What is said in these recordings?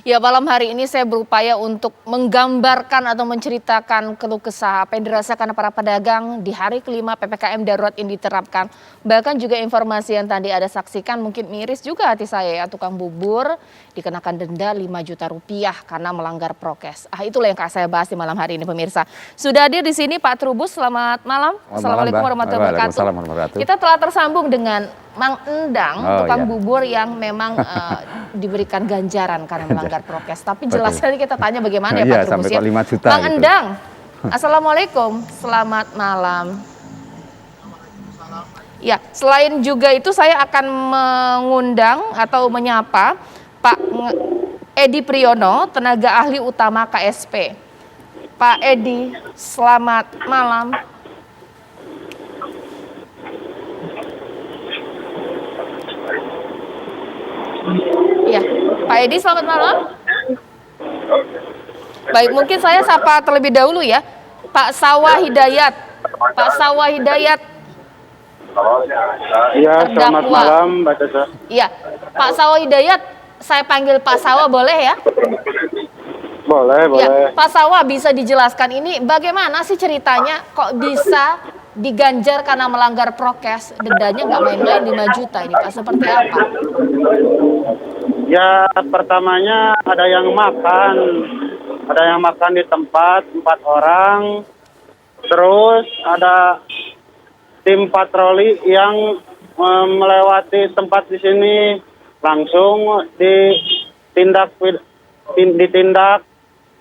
Ya, malam hari ini saya berupaya untuk menggambarkan atau menceritakan keluh kesah apa yang dirasakan para pedagang di hari kelima PPKM darurat ini diterapkan. Bahkan juga informasi yang tadi ada saksikan mungkin miris juga hati saya ya, tukang bubur dikenakan denda 5 juta rupiah karena melanggar prokes. Itulah yang saya bahas di malam hari ini pemirsa. Sudah hadir di sini Pak Trubus, selamat malam. Assalamualaikum warahmatullahi wabarakatuh. Kita telah tersambung dengan Mang Endang, tukang bubur yang memang diberikan ganjaran karena melanggar prokes. Tapi jelas tadi kita tanya bagaimana ya Pak Trubus ya. 5 juta Mang gitu. Endang, Assalamualaikum, selamat malam. Ya, selain juga itu saya akan mengundang atau menyapa Pak Edi Priyono, tenaga ahli utama KSP. Pak Edi, selamat malam. Ya, Pak Edi selamat malam. Baik, mungkin saya sapa terlebih dahulu ya. Pak Sawah Hidayat. Pak Sawah Hidayat. Iya, selamat malam Mbak Caca. Iya, Pak Sawah Hidayat, saya panggil Pak Sawah boleh ya? Boleh, boleh. Ya, Pak Sawah bisa dijelaskan ini bagaimana sih ceritanya kok bisa diganjar karena melanggar prokes, dendanya nggak main-main 5 juta ini Pak, seperti apa? Ya, pertamanya ada yang makan di tempat 4 orang, terus ada tim patroli yang melewati tempat di sini langsung ditindak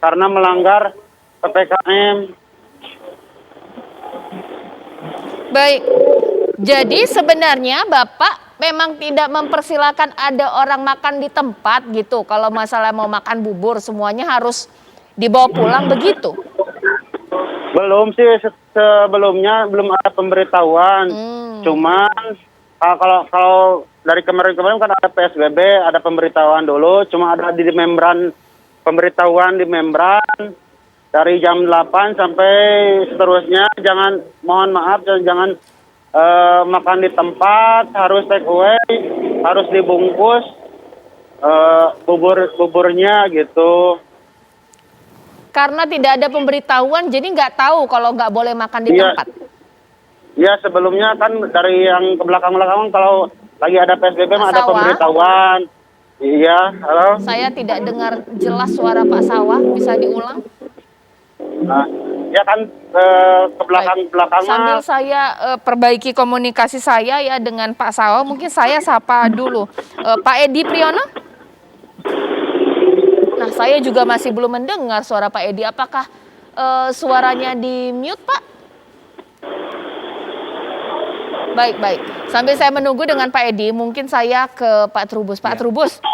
karena melanggar PPKM. Baik, jadi sebenarnya Bapak memang tidak mempersilahkan ada orang makan di tempat gitu. Kalau masalah mau makan bubur semuanya harus dibawa pulang begitu? Belum sih, sebelumnya belum ada pemberitahuan. Cuman kalau dari kemarin-kemarin kan ada PSBB, ada pemberitahuan dulu. Cuma ada di membran, pemberitahuan di membran dari jam 8 sampai seterusnya. Mohon maaf, jangan makan di tempat, harus take away, harus dibungkus buburnya gitu. Karena tidak ada pemberitahuan, jadi nggak tahu kalau nggak boleh makan di tempat. Iya, sebelumnya kan dari yang ke belakang-belakang kalau lagi ada PSBB ada pemberitahuan. Iya, halo. Saya tidak dengar jelas suara Pak Sawah, bisa diulang? Nah, ya kan ke belakang-belakang. Sambil saya perbaiki komunikasi saya ya dengan Pak Sawah, mungkin saya sapa dulu. Pak Edi Priyono? Nah, saya juga masih belum mendengar suara Pak Edi. Apakah suaranya di mute, Pak? Baik. Sambil saya menunggu dengan Pak Edi, mungkin saya ke Pak Trubus. Pak Trubus,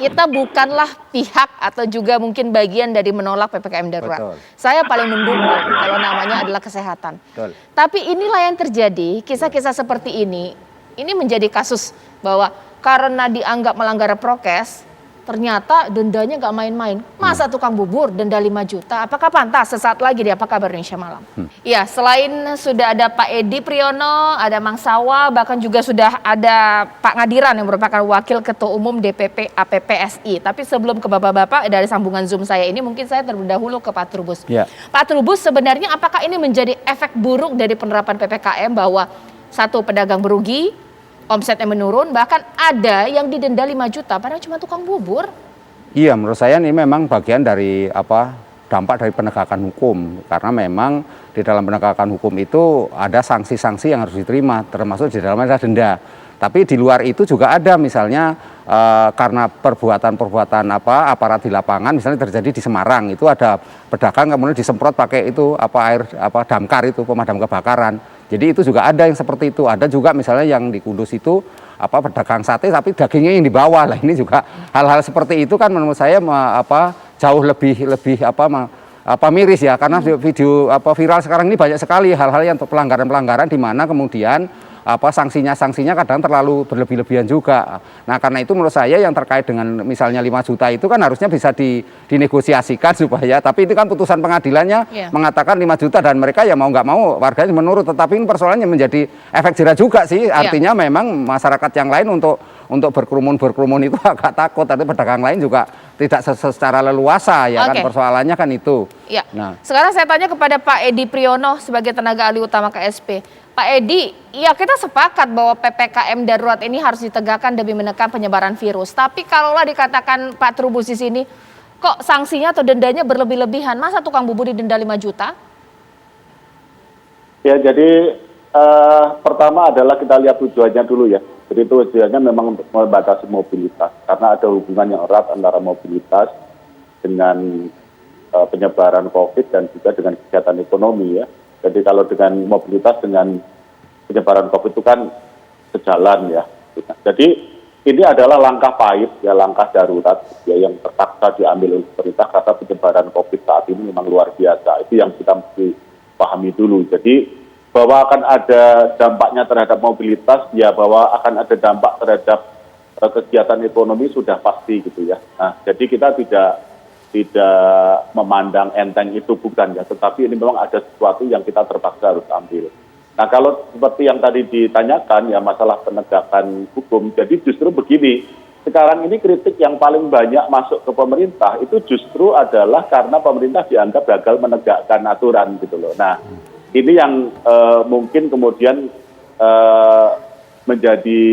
kita bukanlah pihak atau juga mungkin bagian dari menolak PPKM darurat. Betul. Saya paling mendukung kalau namanya adalah kesehatan. Betul. Tapi inilah yang terjadi, kisah-kisah seperti ini menjadi kasus bahwa karena dianggap melanggar prokes, ternyata dendanya nggak main-main. Masa tukang bubur denda 5 juta? Apakah pantas? Sesaat lagi di Apa Kabar Indonesia Malam. Ya, selain sudah ada Pak Edi Priyono, ada Mang Sawah, bahkan juga sudah ada Pak Ngadiran yang merupakan Wakil Ketua Umum DPP APPSI. Tapi sebelum ke Bapak-Bapak dari sambungan Zoom saya ini, mungkin saya terlebih dahulu ke Pak Trubus. Ya. Pak Trubus, sebenarnya apakah ini menjadi efek buruk dari penerapan PPKM bahwa satu pedagang berugi, omsetnya menurun, bahkan ada yang didenda 5 juta padahal cuma tukang bubur? Iya, menurut saya ini memang bagian dari dampak dari penegakan hukum, karena memang di dalam penegakan hukum itu ada sanksi-sanksi yang harus diterima, termasuk di dalamnya ada denda. Tapi di luar itu juga ada, misalnya karena perbuatan aparat di lapangan, misalnya terjadi di Semarang, itu ada pedagang kemudian disemprot pakai itu air damkar, itu pemadam kebakaran. Jadi itu juga ada yang seperti itu. Ada juga misalnya yang di Kudus itu pedagang sate tapi dagingnya yang dibawa. Lah ini juga hal-hal seperti itu kan menurut saya jauh lebih miris ya, karena video viral sekarang ini banyak sekali hal-hal yang pelanggaran-pelanggaran di mana kemudian sanksinya kadang terlalu berlebih-lebihan juga. Nah, karena itu menurut saya yang terkait dengan misalnya 5 juta itu kan harusnya bisa dinegosiasikan supaya, tapi itu kan putusan pengadilannya mengatakan 5 juta dan mereka ya mau nggak mau warganya menurut, tetapi ini persoalannya menjadi efek jerah juga sih. Artinya memang masyarakat yang lain untuk berkerumun itu agak takut, tapi pedagang lain juga tidak secara leluasa ya kan, Oke. persoalannya kan itu. Ya. Nah, Sekarang saya tanya kepada Pak Edi Priyono sebagai tenaga ahli utama KSP. Pak Edi, ya kita sepakat bahwa PPKM darurat ini harus ditegakkan demi menekan penyebaran virus. Tapi kalaulah dikatakan Pak Trubus di sini, kok sanksinya atau dendanya berlebih-lebihan? Masa tukang bubur didenda 5 juta? Ya, jadi pertama adalah kita lihat tujuannya dulu ya. Jadi tujuannya memang untuk membatasi mobilitas. Karena ada hubungan yang erat antara mobilitas dengan penyebaran COVID dan juga dengan kegiatan ekonomi ya. Jadi kalau dengan mobilitas dengan penyebaran COVID itu kan sejalan ya. Jadi ini adalah langkah pahit ya, langkah darurat ya yang terpaksa diambil oleh pemerintah karena penyebaran COVID saat ini memang luar biasa. Itu yang kita mesti pahami dulu. Jadi bahwa akan ada dampaknya terhadap mobilitas, ya bahwa akan ada dampak terhadap kegiatan ekonomi sudah pasti gitu ya. Nah, jadi kita tidak memandang enteng itu bukan ya, tetapi ini memang ada sesuatu yang kita terpaksa harus ambil. Nah, kalau seperti yang tadi ditanyakan ya masalah penegakan hukum, jadi justru begini, sekarang ini kritik yang paling banyak masuk ke pemerintah itu justru adalah karena pemerintah dianggap gagal menegakkan aturan gitu loh. Nah, ini yang mungkin kemudian menjadi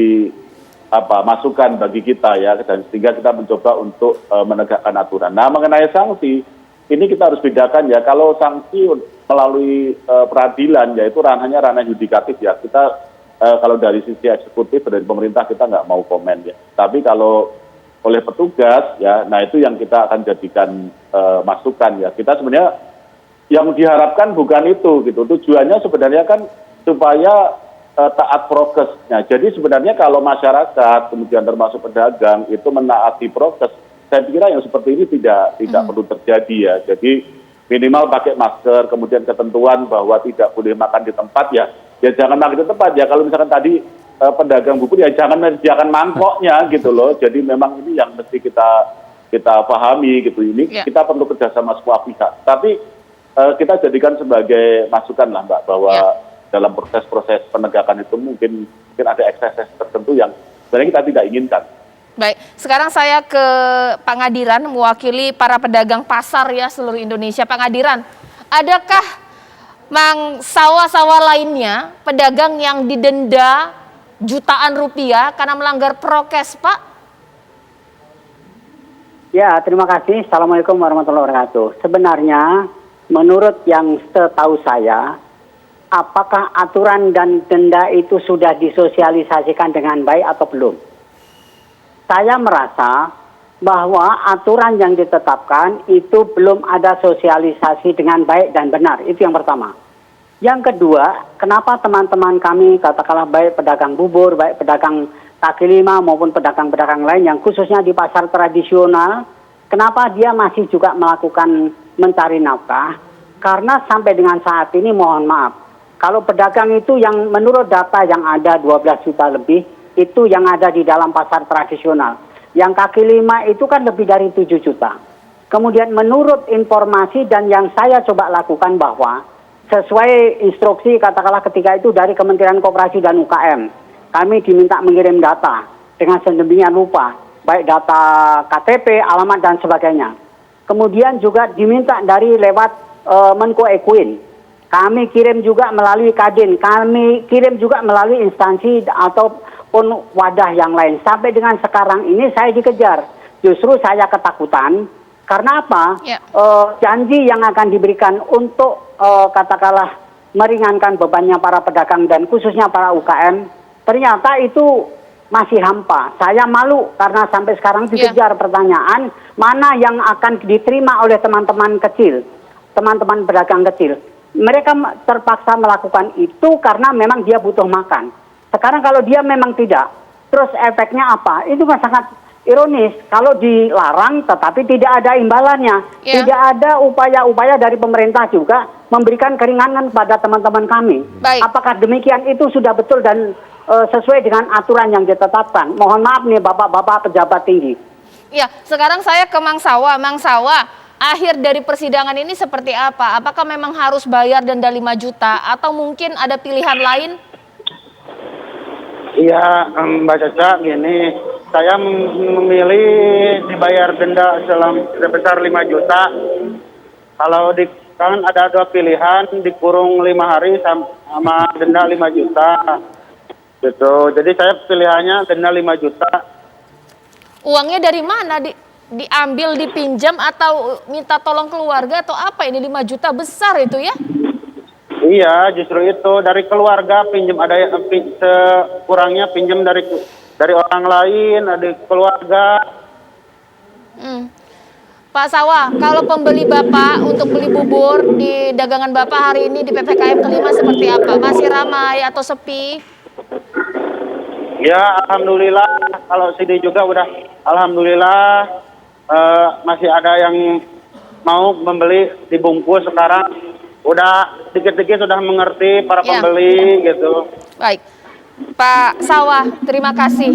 masukan bagi kita ya, dan sehingga kita mencoba untuk menegakkan aturan. Nah, mengenai sanksi, ini kita harus bedakan ya, kalau sanksi melalui peradilan ya itu ranahnya ranah yudikatif ya. Kita kalau dari sisi eksekutif dari pemerintah kita nggak mau komen ya. Tapi kalau oleh petugas ya, nah itu yang kita akan jadikan masukan ya. Kita sebenarnya yang diharapkan bukan itu gitu. Tujuannya sebenarnya kan supaya taat prokes. Nah, jadi sebenarnya kalau masyarakat kemudian termasuk pedagang itu menaati prokes, saya kira yang seperti ini tidak perlu terjadi ya. Jadi minimal pakai masker, kemudian ketentuan bahwa tidak boleh makan di tempat ya jangan makan di tempat ya. Kalau misalkan tadi pedagang bubur ya jangan menyediakan mangkoknya gitu loh. Jadi memang ini yang mesti kita pahami gitu. Ini kita perlu kerjasama semua pihak. Tapi kita jadikan sebagai masukan lah Mbak, bahwa dalam proses-proses penegakan itu mungkin ada ekses tertentu yang sebenarnya kita tidak inginkan. Baik, sekarang saya ke Pak Ngadiran mewakili para pedagang pasar ya seluruh Indonesia. Pak Ngadiran, adakah sawah-sawah lainnya pedagang yang didenda jutaan rupiah karena melanggar prokes, Pak? Ya, terima kasih. Assalamualaikum warahmatullahi wabarakatuh. Sebenarnya menurut yang setahu saya, apakah aturan dan denda itu sudah disosialisasikan dengan baik atau belum? Saya merasa bahwa aturan yang ditetapkan itu belum ada sosialisasi dengan baik dan benar. Itu yang pertama. Yang kedua, kenapa teman-teman kami, katakanlah baik pedagang bubur, baik pedagang kaki lima maupun pedagang-pedagang lain yang khususnya di pasar tradisional, kenapa dia masih juga melakukan mencari nafkah? Karena sampai dengan saat ini mohon maaf, kalau pedagang itu yang menurut data yang ada 12 juta lebih, itu yang ada di dalam pasar tradisional. Yang kaki lima itu kan lebih dari 7 juta. Kemudian menurut informasi dan yang saya coba lakukan bahwa sesuai instruksi katakanlah ketika itu dari Kementerian Koperasi dan UKM, kami diminta mengirim data dengan sedemikian rupa, baik data KTP, alamat dan sebagainya. Kemudian juga diminta dari lewat Menko Ekuin. Kami kirim juga melalui Kadin, kami kirim juga melalui instansi ataupun wadah yang lain. Sampai dengan sekarang ini saya dikejar. Justru saya ketakutan karena apa? Janji yang akan diberikan untuk katakanlah meringankan bebannya para pedagang dan khususnya para UKM, ternyata itu masih hampa. Saya malu karena sampai sekarang dikejar pertanyaan mana yang akan diterima oleh teman-teman kecil, teman-teman pedagang kecil. Mereka terpaksa melakukan itu karena memang dia butuh makan. Sekarang kalau dia memang tidak, terus efeknya apa? Itu sangat ironis. Kalau dilarang tetapi tidak ada imbalannya. Tidak ada upaya-upaya dari pemerintah juga memberikan keringanan kepada teman-teman kami. Apakah demikian itu sudah betul dan sesuai dengan aturan yang ditetapkan? Mohon maaf nih bapak-bapak pejabat tinggi. Ya, sekarang saya ke Mang Sawa. Mang Sawa, akhir dari persidangan ini seperti apa? Apakah memang harus bayar denda 5 juta atau mungkin ada pilihan lain? Iya, Mbak Caca, gini, saya memilih dibayar denda sebesar 5 juta. Kalau kan ada 2 pilihan, dikurung 5 hari sama denda 5 juta. Gitu. Jadi saya pilihannya denda 5 juta. Uangnya dari mana? Diambil, dipinjam, atau minta tolong keluarga, atau apa ini 5 juta besar itu ya? Iya, justru itu dari keluarga pinjam, ada yang kurangnya pinjam dari orang lain, ada keluarga. Pak Sawah, kalau pembeli Bapak untuk beli bubur di dagangan Bapak hari ini di PPKM kelima seperti apa? Masih ramai atau sepi? Ya, alhamdulillah. Kalau sini juga udah, alhamdulillah masih ada yang mau membeli dibungkus sekarang. Udah dikit-dikit sudah mengerti para pembeli gitu. Baik. Pak Sawah, terima kasih.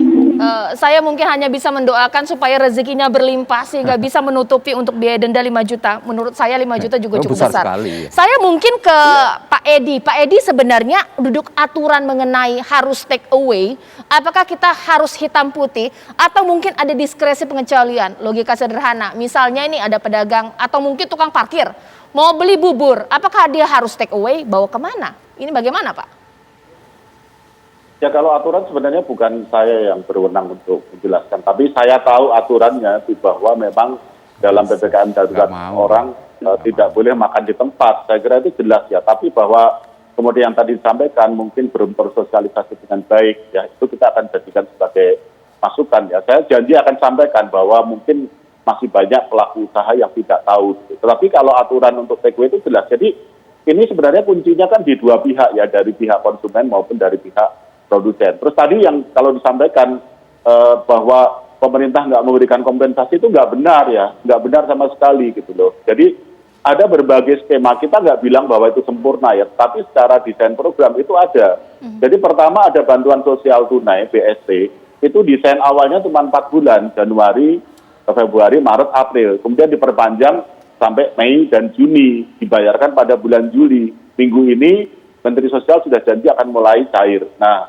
Saya mungkin hanya bisa mendoakan supaya rezekinya berlimpah sehingga bisa menutupi untuk biaya denda 5 juta. Menurut saya 5 juta juga cukup besar. Sekali, ya. Saya mungkin ke Pak Edi. Pak Edi, sebenarnya duduk aturan mengenai harus take away, apakah kita harus hitam putih atau mungkin ada diskresi pengecualian? Logika sederhana, misalnya ini ada pedagang atau mungkin tukang parkir mau beli bubur, apakah dia harus take away, bawa kemana? Ini bagaimana Pak? Ya kalau aturan sebenarnya bukan saya yang berwenang untuk menjelaskan, tapi saya tahu aturannya bahwa memang dalam PPKM darurat orang tidak boleh makan di tempat. Saya kira itu jelas ya, tapi bahwa kemudian yang tadi disampaikan mungkin belum tersosialisasi dengan baik, ya itu kita akan jadikan sebagai masukan ya. Saya janji akan sampaikan bahwa mungkin masih banyak pelaku usaha yang tidak tahu. Tetapi kalau aturan untuk take away itu jelas. Jadi ini sebenarnya kuncinya kan di dua pihak ya, dari pihak konsumen maupun dari pihak produsen. Terus tadi yang kalau disampaikan bahwa pemerintah nggak memberikan kompensasi itu nggak benar ya, nggak benar sama sekali gitu loh. Jadi ada berbagai skema, kita nggak bilang bahwa itu sempurna ya, tapi secara desain program itu ada. Jadi pertama ada bantuan sosial tunai BST, itu desain awalnya cuma 4 bulan, Januari, Februari, Maret, April, kemudian diperpanjang sampai Mei dan Juni, dibayarkan pada bulan Juli. Minggu ini Menteri Sosial sudah janji akan mulai cair. Nah,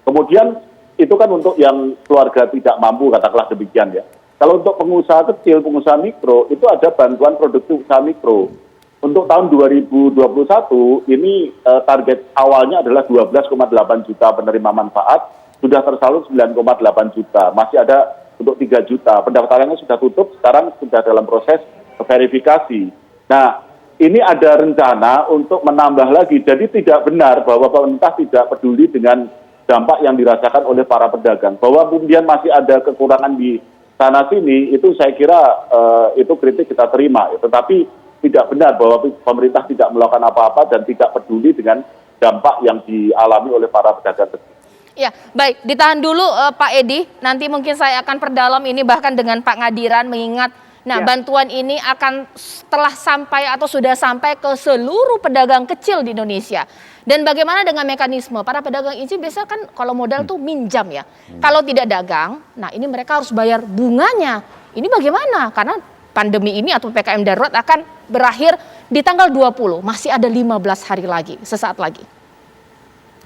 kemudian itu kan untuk yang keluarga tidak mampu, katakanlah demikian ya. Kalau untuk pengusaha kecil, pengusaha mikro, itu ada bantuan produktif usaha mikro. Untuk tahun 2021, ini target awalnya adalah 12,8 juta penerima manfaat, sudah tersalur 9,8 juta. Masih ada untuk 3 juta. Pendaftarannya sudah tutup, sekarang sudah dalam proses verifikasi. Nah, ini ada rencana untuk menambah lagi. Jadi tidak benar bahwa pemerintah tidak peduli dengan dampak yang dirasakan oleh para pedagang. Bahwa kemudian masih ada kekurangan di sana-sini, itu saya kira itu kritik kita terima. Tetapi tidak benar bahwa pemerintah tidak melakukan apa-apa dan tidak peduli dengan dampak yang dialami oleh para pedagang tersebut. Ya, baik. Ditahan dulu Pak Edi. Nanti mungkin saya akan perdalam ini bahkan dengan Pak Ngadiran, mengingat bantuan ini akan telah sampai atau sudah sampai ke seluruh pedagang kecil di Indonesia. Dan bagaimana dengan mekanisme? Para pedagang ini biasa kan kalau modal tuh minjam ya. Kalau tidak dagang, nah ini mereka harus bayar bunganya. Ini bagaimana? Karena pandemi ini atau PPKM darurat akan berakhir di tanggal 20. Masih ada 15 hari lagi, sesaat lagi.